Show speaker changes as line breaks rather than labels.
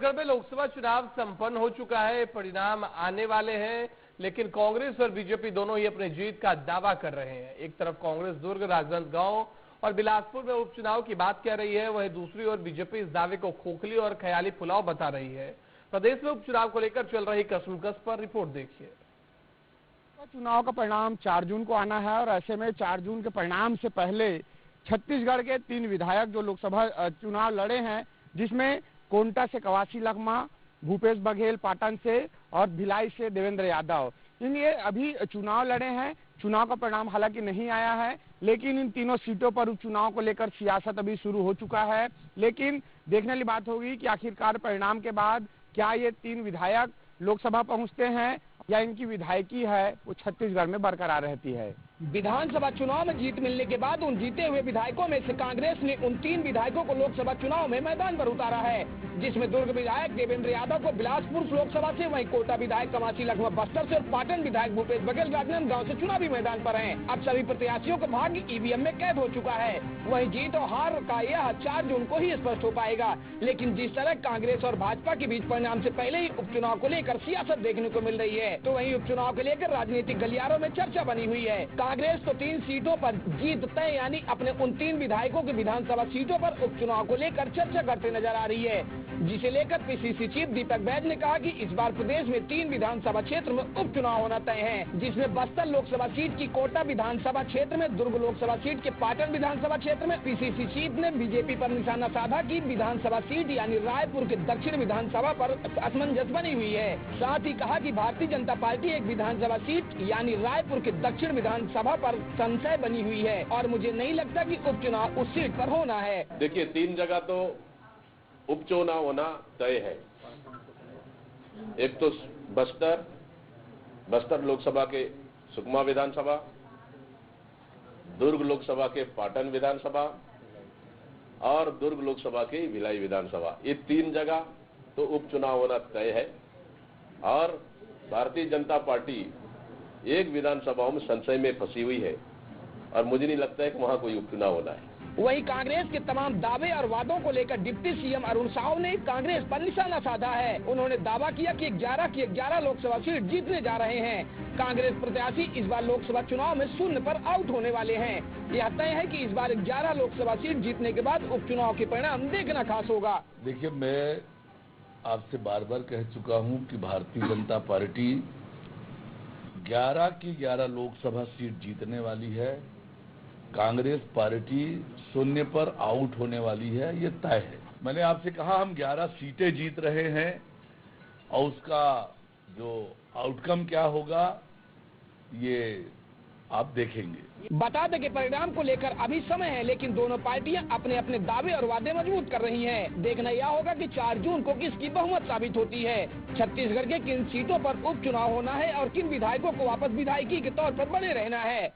छत्तीसगढ़ में लोकसभा चुनाव संपन्न हो चुका है, परिणाम आने वाले हैं, लेकिन कांग्रेस और बीजेपी दोनों ही अपनी जीत का दावा कर रहे हैं। एक तरफ कांग्रेस दुर्ग, राजनांदगांव और बिलासपुर में उपचुनाव की बात कह रही है, वहीं दूसरी ओर बीजेपी इस दावे को खोखली और ख्याली पुलाव बता रही है। प्रदेश में उपचुनाव को लेकर चल रही कशमकश पर रिपोर्ट देखिए।
चुनाव का परिणाम 4 जून को आना है और ऐसे में 4 जून के परिणाम से पहले छत्तीसगढ़ के 3 विधायक जो लोकसभा चुनाव लड़े हैं, जिसमें कोंटा से कवासी लखमा, भूपेश बघेल पाटन से और भिलाई से देवेंद्र यादव, ये अभी चुनाव लड़े हैं। चुनाव का परिणाम हालांकि नहीं आया है, लेकिन इन तीनों सीटों पर उपचुनाव को लेकर सियासत अभी शुरू हो चुका है। लेकिन देखने वाली बात होगी कि आखिरकार परिणाम के बाद क्या ये 3 विधायक लोकसभा पहुंचते हैं या इनकी विधायकी है वो छत्तीसगढ़ में बरकरार रहती है।
विधानसभा चुनाव में जीत मिलने के बाद उन जीते हुए विधायकों में से कांग्रेस ने उन 3 विधायकों को लोकसभा चुनाव में मैदान पर उतारा है, जिसमें दुर्ग विधायक देवेंद्र यादव को बिलासपुर लोकसभा से, वहीं कोटा विधायक कवासी लखमा बस्तर से और पाटन विधायक भूपेश बघेल राजनांदगांव से चुनावी मैदान पर हैं। अब सभी प्रत्याशियों का भाग्य ईवीएम में कैद हो चुका है। वहीं जीत और हार का यह 4 जून को ही स्पष्ट हो पाएगा। लेकिन जिस तरह कांग्रेस और भाजपा के बीच परिणाम से पहले ही उपचुनाव को लेकर सियासत देखने को मिल रही है, तो वहीं उपचुनाव को लेकर राजनीतिक गलियारों में चर्चा बनी हुई है। कांग्रेस तो 3 सीटों पर जीत तय, यानी अपने उन 3 विधायकों की विधानसभा सीटों पर उपचुनाव को लेकर चर्चा करते नजर आ रही है, जिसे लेकर पीसीसी चीफ दीपक बैज ने कहा कि इस बार प्रदेश में 3 विधानसभा क्षेत्र में उपचुनाव होना तय है, जिसमें बस्तर लोकसभा सीट की कोटा विधानसभा क्षेत्र में, दुर्ग लोकसभा सीट के पाटन विधानसभा क्षेत्र में पीसीसी चीफ ने बीजेपी पर निशाना साधा कि विधानसभा सीट यानी रायपुर के दक्षिण विधानसभा पर असमंजस बनी हुई है। साथ ही कहा कि भारतीय जनता पार्टी एक विधानसभा सीट यानी रायपुर के दक्षिण विधानसभा पर संशय बनी हुई है और मुझे नहीं लगता कि उपचुनाव उस सीट पर होना है।
देखिए, 3 जगह तो उपचुनाव होना तय है। एक तो बस्तर लोकसभा के सुकमा विधानसभा, दुर्ग लोकसभा के पाटन विधानसभा और दुर्ग लोकसभा के भिलाई विधानसभा, ये 3 जगह तो उपचुनाव होना तय है। और भारतीय जनता पार्टी एक विधानसभाओं में संशय में फंसी हुई है और मुझे नहीं लगता है कि वहां कोई उपचुनाव होना है।
वहीं कांग्रेस के तमाम दावे और वादों को लेकर डिप्टी सीएम अरुण साहू ने कांग्रेस पर निशाना साधा है। उन्होंने दावा किया कि 11 की 11 लोकसभा सीट जीतने जा रहे हैं। कांग्रेस प्रत्याशी इस बार लोकसभा चुनाव में 0 पर आउट होने वाले हैं। यह तय है कि इस बार 11 लोकसभा सीट जीतने के बाद उपचुनाव के परिणाम देखना खास होगा।
देखिए, मैं आपसे बार बार कह चुका हूं कि भारतीय जनता पार्टी 11 की 11 लोकसभा सीट जीतने वाली है। कांग्रेस पार्टी 0 पर आउट होने वाली है, ये तय है। मैंने आपसे कहा हम 11 सीटें जीत रहे हैं और उसका जो आउटकम क्या होगा ये आप देखेंगे।
बता दें कि परिणाम को लेकर अभी समय है, लेकिन दोनों पार्टियां अपने अपने दावे और वादे मजबूत कर रही हैं। देखना यह होगा कि 4 जून को किसकी बहुमत साबित होती है, छत्तीसगढ़ के किन सीटों पर उपचुनाव होना है और किन विधायकों को वापस विधायकी के तौर पर बने रहना है।